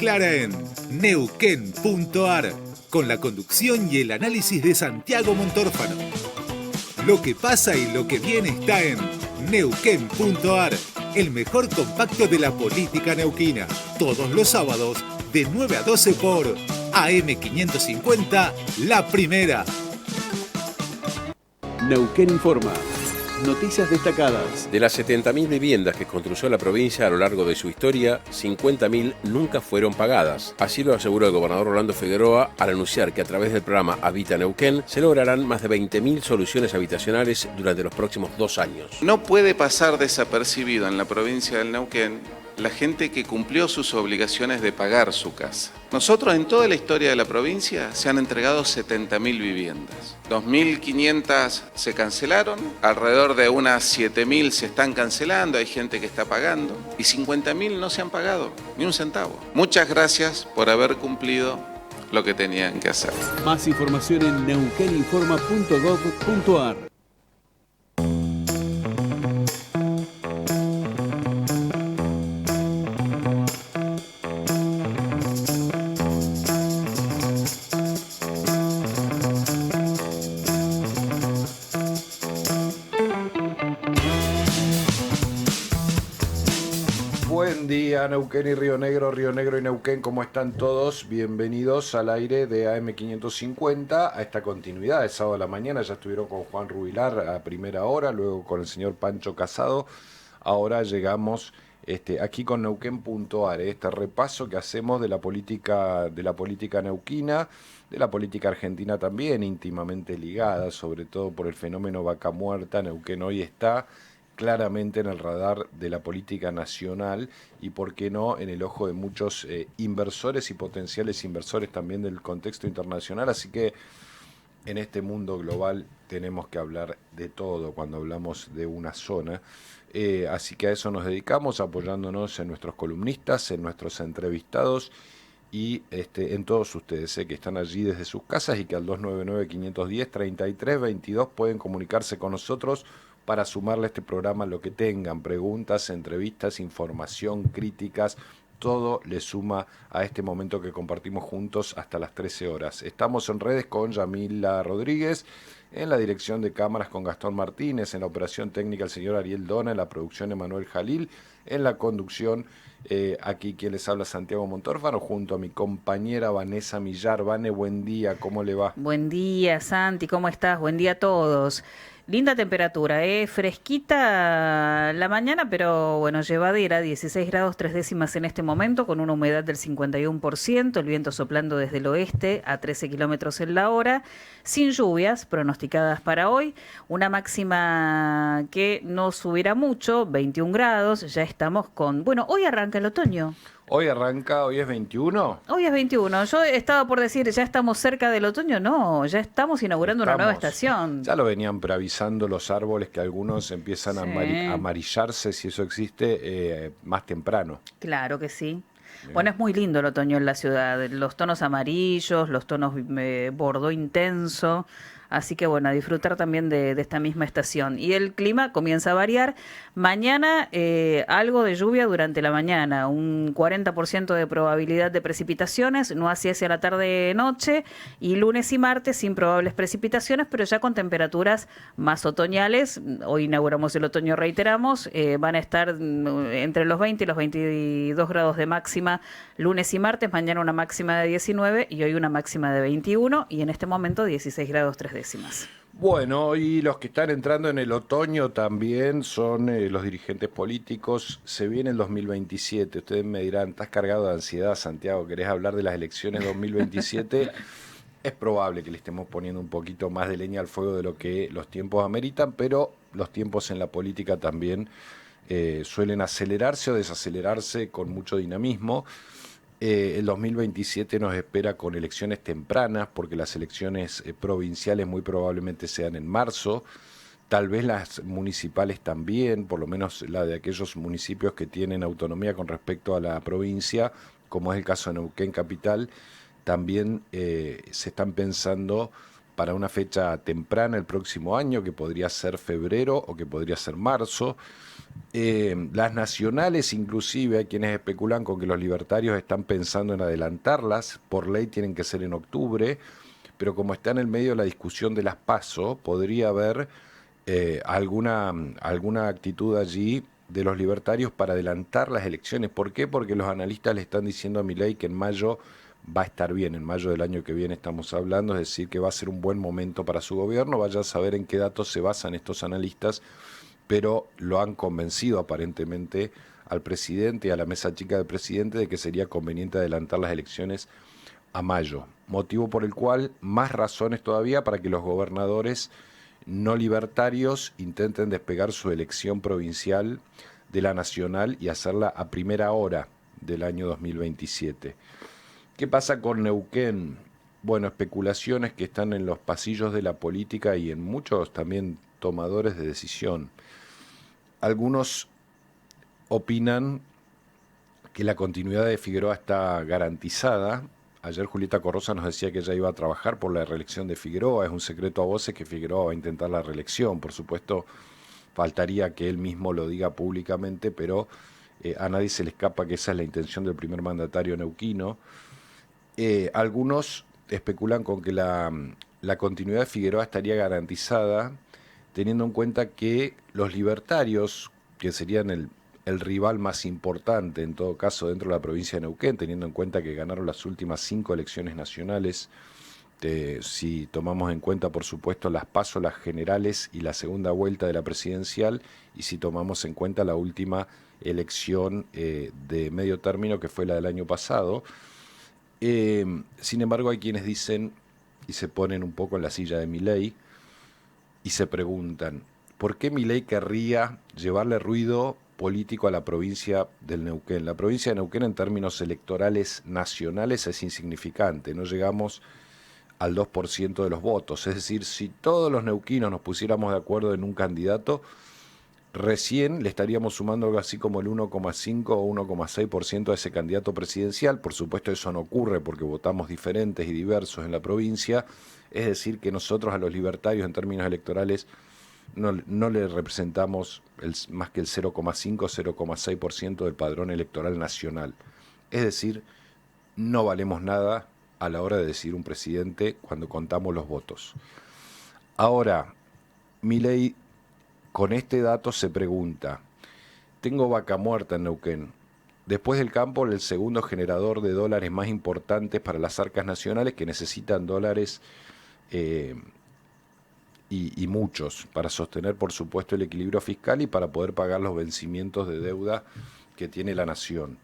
clara en Neuquén.ar, con la conducción y el análisis de Santiago Montórfano. Lo que pasa y lo que viene está en Neuquén.ar, el mejor compacto de la política neuquina. Todos los sábados, de 9 a 12 por AM550, La Primera. Neuquén Informa. Noticias destacadas. De las 70.000 viviendas que construyó la provincia a lo largo de su historia, 50.000 nunca fueron pagadas. Así lo aseguró el gobernador Rolando Figueroa al anunciar que a través del programa Habita Neuquén se lograrán más de 20.000 soluciones habitacionales durante los próximos 2 años. No puede pasar desapercibido en la provincia del Neuquén la gente que cumplió sus obligaciones de pagar su casa. Nosotros en toda la historia de la provincia se han entregado 70.000 viviendas. 2.500 se cancelaron, alrededor de unas 7.000 se están cancelando, hay gente que está pagando, y 50.000 no se han pagado, ni un centavo. Muchas gracias por haber cumplido lo que tenían que hacer. Más información en neuqueninforma.gov.ar. Neuquén y Río Negro y Neuquén, ¿cómo están todos? Bienvenidos al aire de AM550, a esta continuidad de sábado a la mañana. Ya estuvieron con Juan Rubilar a primera hora, luego con el señor Pancho Casado. Ahora llegamos aquí con Neuquén.ar, este repaso que hacemos de la política neuquina, de la política argentina también, íntimamente ligada, sobre todo por el fenómeno Vaca Muerta. Neuquén hoy está claramente en el radar de la política nacional y, por qué no, en el ojo de muchos inversores y potenciales inversores también del contexto internacional. Así que en este mundo global tenemos que hablar de todo cuando hablamos de una zona. Así que a eso nos dedicamos, apoyándonos en nuestros columnistas, en nuestros entrevistados y en todos ustedes que están allí desde sus casas y que al 299-510-3322 pueden comunicarse con nosotros para sumarle a este programa lo que tengan, preguntas, entrevistas, información, críticas, todo le suma a este momento que compartimos juntos hasta las 13 horas. Estamos en redes con Yamila Rodríguez, en la dirección de cámaras con Gastón Martínez, en la operación técnica el señor Ariel Dona, en la producción Emanuel Jalil, en la conducción aquí quien les habla Santiago Montórfano, junto a mi compañera Vanessa Millar. Vane, buen día, ¿cómo le va? Buen día, Santi, ¿cómo estás? Buen día a todos. Linda temperatura, fresquita la mañana, pero bueno, llevadera, 16 grados 3 décimas en este momento, con una humedad del 51%, el viento soplando desde el oeste a 13 kilómetros en la hora, sin lluvias pronosticadas para hoy, una máxima que no subirá mucho, 21 grados, ya estamos con... Bueno, hoy arranca el otoño. Hoy es 21. Hoy es 21. Yo estaba por decir, ya estamos cerca del otoño. No, ya estamos inaugurando una nueva estación. Ya lo venían preavisando los árboles, que algunos empiezan a amarillarse, si eso existe, más temprano. Claro que sí. Bueno, es muy lindo el otoño en la ciudad. Los tonos amarillos, los tonos bordó intenso. Así que bueno, a disfrutar también de esta misma estación. Y el clima comienza a variar. Mañana algo de lluvia durante la mañana, un 40% de probabilidad de precipitaciones, no así hacia la tarde-noche, y lunes y martes sin probables precipitaciones, pero ya con temperaturas más otoñales. Hoy inauguramos el otoño, reiteramos, van a estar entre los 20 y los 22 grados de máxima lunes y martes, mañana una máxima de 19 y hoy una máxima de 21 y en este momento 16 grados 3 décimas. Bueno, y los que están entrando en el otoño también son los dirigentes políticos. Se viene el 2027. Ustedes me dirán, ¿estás cargado de ansiedad, Santiago? ¿Querés hablar de las elecciones 2027? Es probable que le estemos poniendo un poquito más de leña al fuego de lo que los tiempos ameritan, pero los tiempos en la política también suelen acelerarse o desacelerarse con mucho dinamismo. El 2027 nos espera con elecciones tempranas, porque las elecciones provinciales muy probablemente sean en marzo, tal vez las municipales también, por lo menos la de aquellos municipios que tienen autonomía con respecto a la provincia, como es el caso de Neuquén Capital, también se están pensando para una fecha temprana el próximo año, que podría ser febrero o que podría ser marzo. Las nacionales, inclusive, hay quienes especulan con que los libertarios están pensando en adelantarlas. Por ley tienen que ser en octubre, pero como está en el medio de la discusión de las PASO, podría haber alguna actitud allí de los libertarios para adelantar las elecciones. ¿Por qué? Porque los analistas le están diciendo a Milei que en mayo va a estar bien, en mayo del año que viene estamos hablando, es decir, que va a ser un buen momento para su gobierno. Vaya a saber en qué datos se basan estos analistas, pero lo han convencido aparentemente al presidente y a la mesa chica del presidente de que sería conveniente adelantar las elecciones a mayo, motivo por el cual más razones todavía para que los gobernadores no libertarios intenten despegar su elección provincial de la nacional y hacerla a primera hora del año 2027. ¿Qué pasa con Neuquén? Bueno, especulaciones que están en los pasillos de la política y en muchos también tomadores de decisión. Algunos opinan que la continuidad de Figueroa está garantizada. Ayer Julieta Corrosa nos decía que ella iba a trabajar por la reelección de Figueroa. Es un secreto a voces que Figueroa va a intentar la reelección. Por supuesto, faltaría que él mismo lo diga públicamente, pero a nadie se le escapa que esa es la intención del primer mandatario neuquino. Algunos especulan con que la continuidad de Figueroa estaría garantizada, teniendo en cuenta que los libertarios, que serían el rival más importante en todo caso dentro de la provincia de Neuquén, teniendo en cuenta que ganaron las últimas 5 elecciones nacionales, si tomamos en cuenta por supuesto las PASO, las generales y la segunda vuelta de la presidencial, y si tomamos en cuenta la última elección de medio término que fue la del año pasado. Sin embargo, hay quienes dicen y se ponen un poco en la silla de Milei y se preguntan, ¿por qué Milei querría llevarle ruido político a la provincia del Neuquén? La provincia de Neuquén en términos electorales nacionales es insignificante, no llegamos al 2% de los votos, es decir, si todos los neuquinos nos pusiéramos de acuerdo en un candidato, recién le estaríamos sumando algo así como el 1,5 o 1,6% a ese candidato presidencial. Por supuesto eso no ocurre porque votamos diferentes y diversos en la provincia, es decir, que nosotros a los libertarios en términos electorales no le representamos más que el 0,5 o 0,6% del padrón electoral nacional. Es decir, no valemos nada a la hora de decidir un presidente cuando contamos los votos. Ahora, Milei con este dato se pregunta, tengo vaca muerta en Neuquén. Después del campo, el segundo generador de dólares más importantes para las arcas nacionales que necesitan dólares y muchos para sostener, por supuesto, el equilibrio fiscal y para poder pagar los vencimientos de deuda que tiene la nación.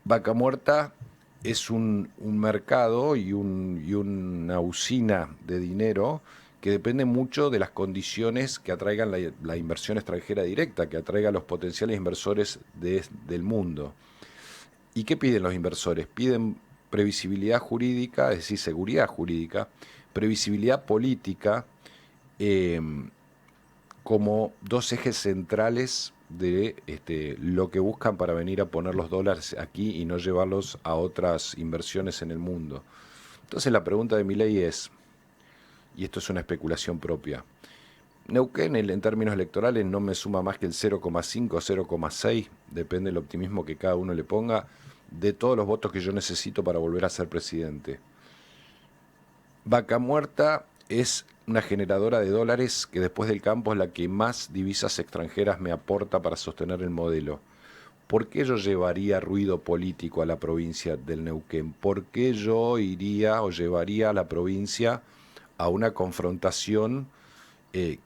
Vaca muerta es un mercado y una usina de dinero que depende mucho de las condiciones que atraigan la inversión extranjera directa, que atraiga a los potenciales inversores del mundo. ¿Y qué piden los inversores? Piden previsibilidad jurídica, es decir, seguridad jurídica, previsibilidad política, como dos ejes centrales de lo que buscan para venir a poner los dólares aquí y no llevarlos a otras inversiones en el mundo. Entonces la pregunta de Milei es, y esto es una especulación propia, Neuquén en términos electorales no me suma más que el 0,5 o 0,6, depende del optimismo que cada uno le ponga, de todos los votos que yo necesito para volver a ser presidente. Vaca muerta es una generadora de dólares que después del campo es la que más divisas extranjeras me aporta para sostener el modelo. ¿Por qué yo llevaría ruido político a la provincia del Neuquén? ¿Por qué yo iría o llevaría a la provincia a una confrontación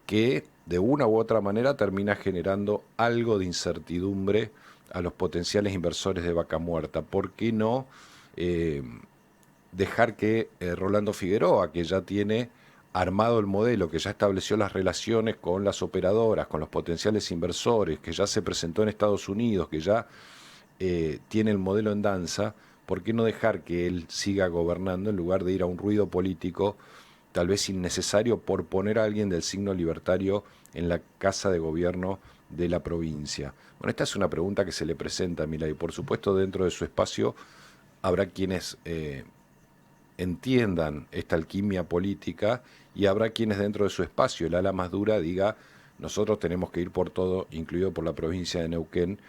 que de una u otra manera termina generando algo de incertidumbre a los potenciales inversores de vaca muerta? ¿Por qué no dejar que Rolando Figueroa, que ya tiene armado el modelo, que ya estableció las relaciones con las operadoras, con los potenciales inversores, que ya se presentó en Estados Unidos, que ya tiene el modelo en danza, ¿por qué no dejar que él siga gobernando en lugar de ir a un ruido político tal vez innecesario por poner a alguien del signo libertario en la casa de gobierno de la provincia? Bueno, esta es una pregunta que se le presenta a Milei. Por supuesto, dentro de su espacio habrá quienes entiendan esta alquimia política y habrá quienes dentro de su espacio, el ala más dura, diga nosotros tenemos que ir por todo, incluido por la provincia de Neuquén,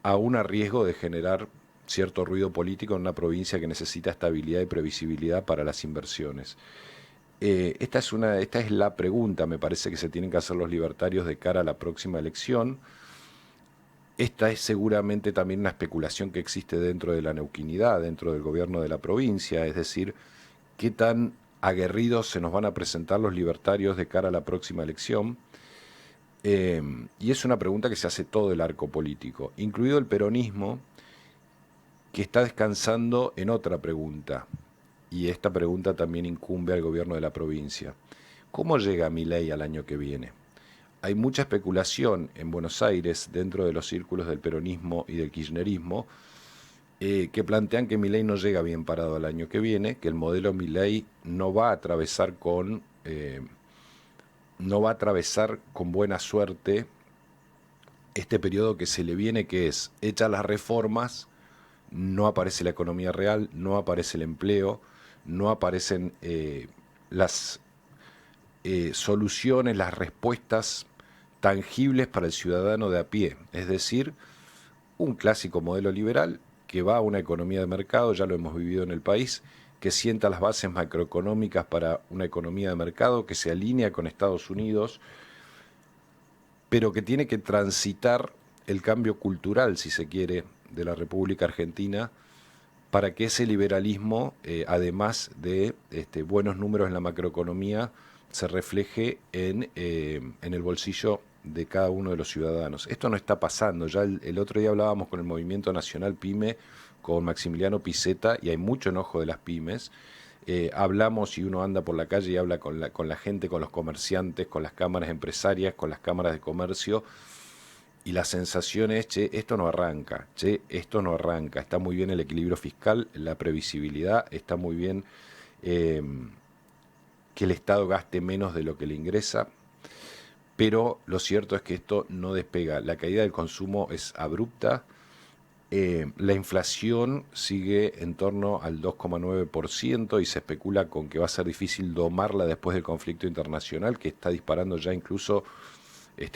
aún a riesgo de generar cierto ruido político en una provincia que necesita estabilidad y previsibilidad para las inversiones. Esta es la pregunta, me parece, que se tienen que hacer los libertarios de cara a la próxima elección. Esta es seguramente también una especulación que existe dentro de la neuquinidad, dentro del gobierno de la provincia, es decir, qué tan aguerridos se nos van a presentar los libertarios de cara a la próxima elección. Y es una pregunta que se hace todo el arco político, incluido el peronismo, que está descansando en otra pregunta, y esta pregunta también incumbe al gobierno de la provincia. ¿Cómo llega Milei al año que viene? Hay mucha especulación en Buenos Aires, dentro de los círculos del peronismo y del kirchnerismo, que plantean que Milei no llega bien parado al año que viene, que el modelo Milei no va a atravesar con buena suerte este periodo que se le viene, que es hechas las reformas, no aparece la economía real, no aparece el empleo, no aparecen las soluciones, las respuestas tangibles para el ciudadano de a pie, es decir, un clásico modelo liberal que va a una economía de mercado, ya lo hemos vivido en el país, que sienta las bases macroeconómicas para una economía de mercado, que se alinea con Estados Unidos, pero que tiene que transitar el cambio cultural, si se quiere, de la República Argentina, para que ese liberalismo, además de buenos números en la macroeconomía, se refleje en el bolsillo de cada uno de los ciudadanos. Esto no está pasando. Ya el otro día hablábamos con el Movimiento Nacional PYME, con Maximiliano Piceta, y hay mucho enojo de las pymes. Hablamos, y uno anda por la calle y habla con la gente, con los comerciantes, con las cámaras empresarias, con las cámaras de comercio, y la sensación es, esto no arranca, esto no arranca. Está muy bien el equilibrio fiscal, la previsibilidad, está muy bien que el Estado gaste menos de lo que le ingresa, pero lo cierto es que esto no despega. La caída del consumo es abrupta, la inflación sigue en torno al 2,9% y se especula con que va a ser difícil domarla después del conflicto internacional, que está disparando ya incluso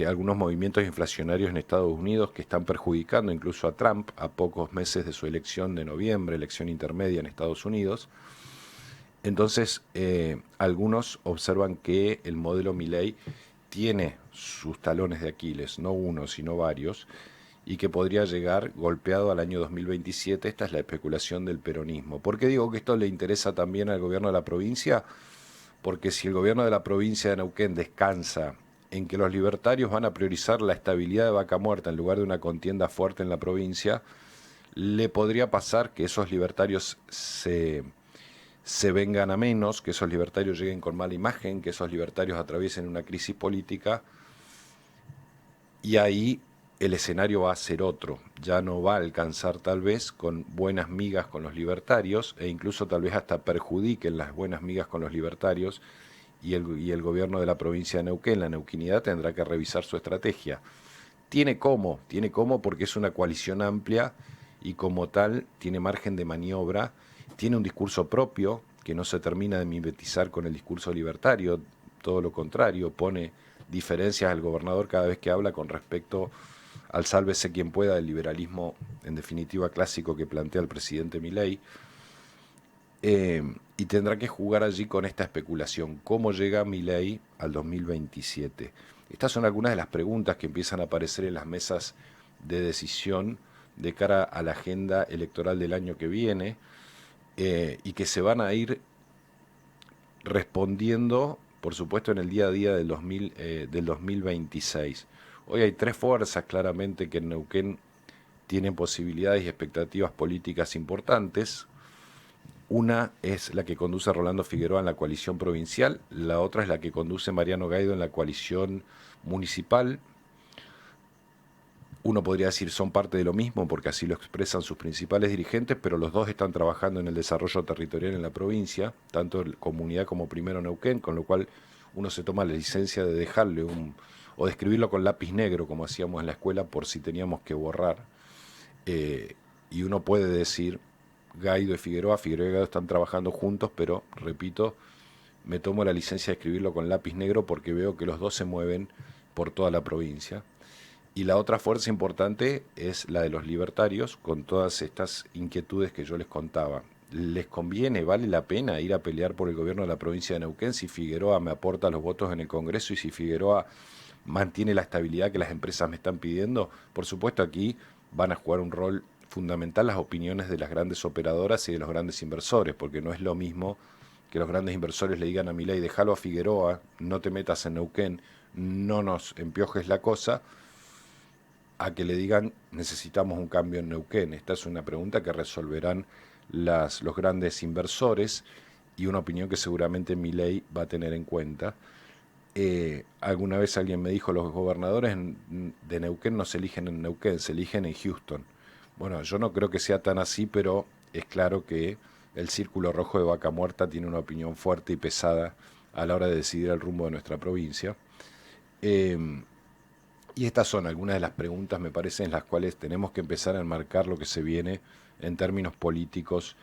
algunos movimientos inflacionarios en Estados Unidos, que están perjudicando incluso a Trump a pocos meses de su elección de noviembre, elección intermedia en Estados Unidos. Entonces, algunos observan que el modelo Milei tiene sus talones de Aquiles, no uno, sino varios, y que podría llegar golpeado al año 2027. Esta es la especulación del peronismo. ¿Por qué digo que esto le interesa también al gobierno de la provincia? Porque si el gobierno de la provincia de Neuquén descansa en que los libertarios van a priorizar la estabilidad de Vaca Muerta en lugar de una contienda fuerte en la provincia, le podría pasar que esos libertarios se vengan a menos, que esos libertarios lleguen con mala imagen, que esos libertarios atraviesen una crisis política, y ahí el escenario va a ser otro. Ya no va a alcanzar tal vez con buenas migas con los libertarios, e incluso tal vez hasta perjudiquen las buenas migas con los libertarios, y el gobierno de la provincia de Neuquén, la neuquinidad, tendrá que revisar su estrategia. Tiene cómo porque es una coalición amplia y como tal tiene margen de maniobra, tiene un discurso propio que no se termina de mimetizar con el discurso libertario, todo lo contrario, pone diferencias al gobernador cada vez que habla con respecto al sálvese quien pueda del liberalismo, en definitiva clásico, que plantea el presidente Milei, y tendrá que jugar allí con esta especulación. ¿Cómo llega Milei al 2027? Estas son algunas de las preguntas que empiezan a aparecer en las mesas de decisión de cara a la agenda electoral del año que viene, y que se van a ir respondiendo, por supuesto, en el día a día del 2026. Hoy hay tres fuerzas claramente que en Neuquén tienen posibilidades y expectativas políticas importantes. Una es la que conduce Rolando Figueroa en la coalición provincial, la otra es la que conduce Mariano Gaido en la coalición municipal. Uno podría decir son parte de lo mismo porque así lo expresan sus principales dirigentes, pero los dos están trabajando en el desarrollo territorial en la provincia, tanto Comunidad como Primero Neuquén, con lo cual uno se toma la licencia de dejarle o de escribirlo con lápiz negro, como hacíamos en la escuela, por si teníamos que borrar. Y uno puede decir, Gaido y Figueroa y Gaido están trabajando juntos, pero, repito, me tomo la licencia de escribirlo con lápiz negro porque veo que los dos se mueven por toda la provincia. Y la otra fuerza importante es la de los libertarios, con todas estas inquietudes que yo les contaba. ¿Les conviene, vale la pena ir a pelear por el gobierno de la provincia de Neuquén si Figueroa me aporta los votos en el Congreso y si Figueroa mantiene la estabilidad que las empresas me están pidiendo? Por supuesto, aquí van a jugar un rol fundamental las opiniones de las grandes operadoras y de los grandes inversores, porque no es lo mismo que los grandes inversores le digan a Milei, déjalo a Figueroa, no te metas en Neuquén, no nos empiojes la cosa, a que le digan necesitamos un cambio en Neuquén. Esta es una pregunta que resolverán los grandes inversores y una opinión que seguramente Milei va a tener en cuenta. Alguna vez alguien me dijo, los gobernadores de Neuquén no se eligen en Neuquén, se eligen en Houston. Bueno, yo no creo que sea tan así, pero es claro que el Círculo Rojo de Vaca Muerta tiene una opinión fuerte y pesada a la hora de decidir el rumbo de nuestra provincia. Y estas son algunas de las preguntas, me parece, en las cuales tenemos que empezar a enmarcar lo que se viene en términos políticos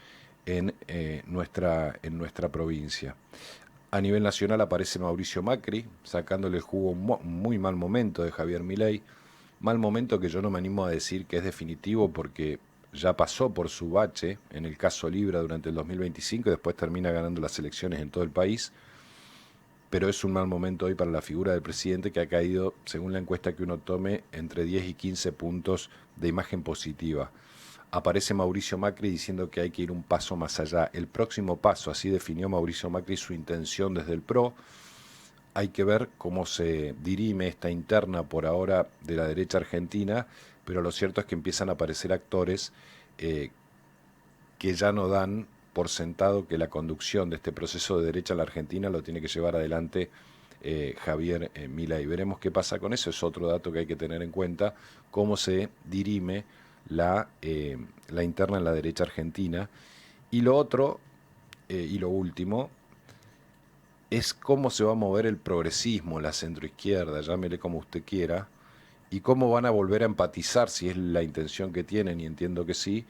en nuestra provincia. A nivel nacional aparece Mauricio Macri, sacándole el jugo un muy mal momento de Javier Milei. Mal momento que yo no me animo a decir que es definitivo porque ya pasó por su bache en el caso Libra durante el 2025 y después termina ganando las elecciones en todo el país. Pero es un mal momento hoy para la figura del presidente, que ha caído, según la encuesta que uno tome, entre 10 y 15 puntos de imagen positiva. Aparece Mauricio Macri diciendo que hay que ir un paso más allá. El próximo paso, así definió Mauricio Macri su intención desde el PRO. Hay que ver cómo se dirime esta interna por ahora de la derecha argentina, pero lo cierto es que empiezan a aparecer actores que ya no dan por sentado que la conducción de este proceso de derecha en la Argentina lo tiene que llevar adelante Javier Milei. Veremos qué pasa con eso, es otro dato que hay que tener en cuenta, cómo se dirime la interna en la derecha argentina. Y lo otro, y lo último, es cómo se va a mover el progresismo, la centroizquierda, llámele como usted quiera, y cómo van a volver a empatizar, si es la intención que tienen, y entiendo que sí,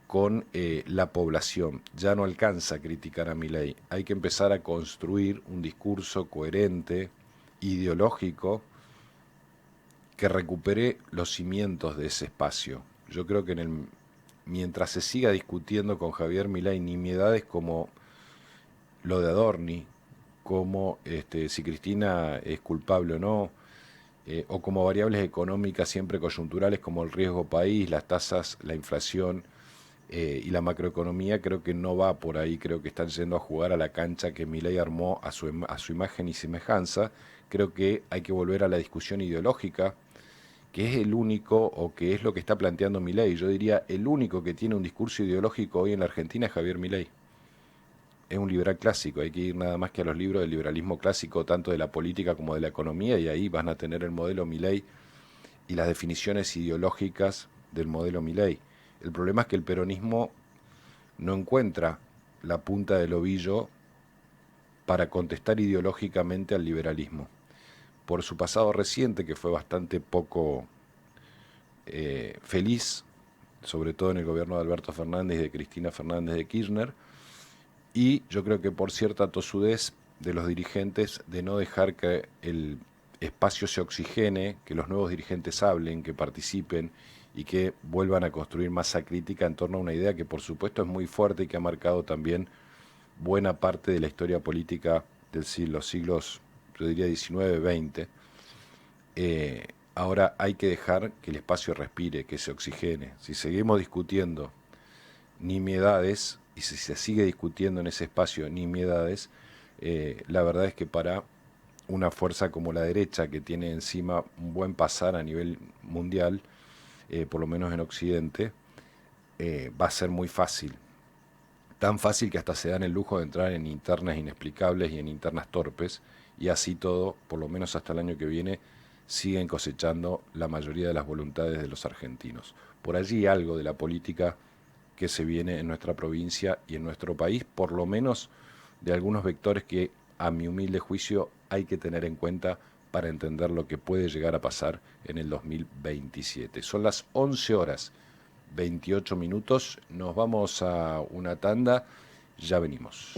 con la población. Ya no alcanza a criticar a Milei, hay que empezar a construir un discurso coherente, ideológico, que recupere los cimientos de ese espacio. Yo creo que mientras se siga discutiendo con Javier Milei nimiedades como lo de Adorni, como si Cristina es culpable o no, o como variables económicas siempre coyunturales como el riesgo país, las tasas, la inflación, y la macroeconomía, creo que no va por ahí, creo que están yendo a jugar a la cancha que Milei armó a su imagen y semejanza. Creo que hay que volver a la discusión ideológica, que es el único, o que es lo que está planteando Milei. Yo diría, el único que tiene un discurso ideológico hoy en la Argentina es Javier Milei. Es un liberal clásico, hay que ir nada más que a los libros del liberalismo clásico, tanto de la política como de la economía, y ahí van a tener el modelo Milei y las definiciones ideológicas del modelo Milei. El problema es que el peronismo no encuentra la punta del ovillo para contestar ideológicamente al liberalismo. Por su pasado reciente, que fue bastante poco feliz, sobre todo en el gobierno de Alberto Fernández y de Cristina Fernández de Kirchner, y yo creo que por cierta tosudez de los dirigentes de no dejar que el espacio se oxigene, que los nuevos dirigentes hablen, que participen, y que vuelvan a construir masa crítica en torno a una idea que por supuesto es muy fuerte y que ha marcado también buena parte de la historia política de los siglos, yo diría 19, 20. Ahora hay que dejar que el espacio respire, que se oxigene. Si seguimos discutiendo nimiedades, y si se sigue discutiendo en ese espacio nimiedades, la verdad es que para una fuerza como la derecha, que tiene encima un buen pasar a nivel mundial, por lo menos en Occidente, va a ser muy fácil. Tan fácil que hasta se dan el lujo de entrar en internas inexplicables y en internas torpes, y así todo, por lo menos hasta el año que viene, siguen cosechando la mayoría de las voluntades de los argentinos. Por allí algo de la política que se viene en nuestra provincia y en nuestro país, por lo menos de algunos vectores que, a mi humilde juicio, hay que tener en cuenta para entender lo que puede llegar a pasar en el 2027. Son las 11:28. Nos vamos a una tanda, ya venimos.